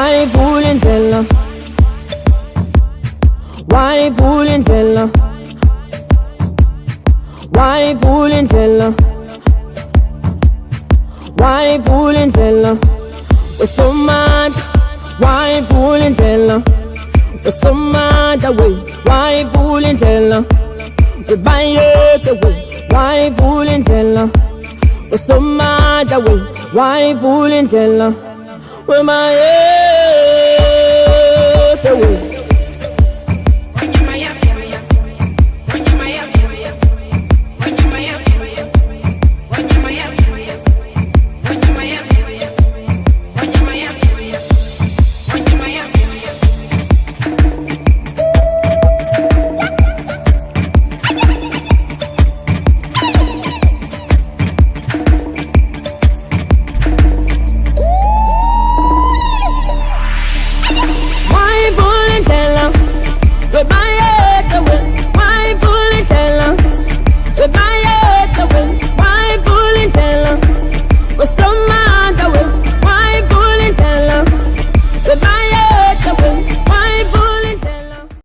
Why pulling Jella? Why pulling Jella? Why pulling Jella? Why pulling Jella? We're so mad. Why pulling Jella? We're so mad away. Why pulling Jella? We buy it away. Why pulling Jella? We're so mad away. Why pulling Jella? We're my away.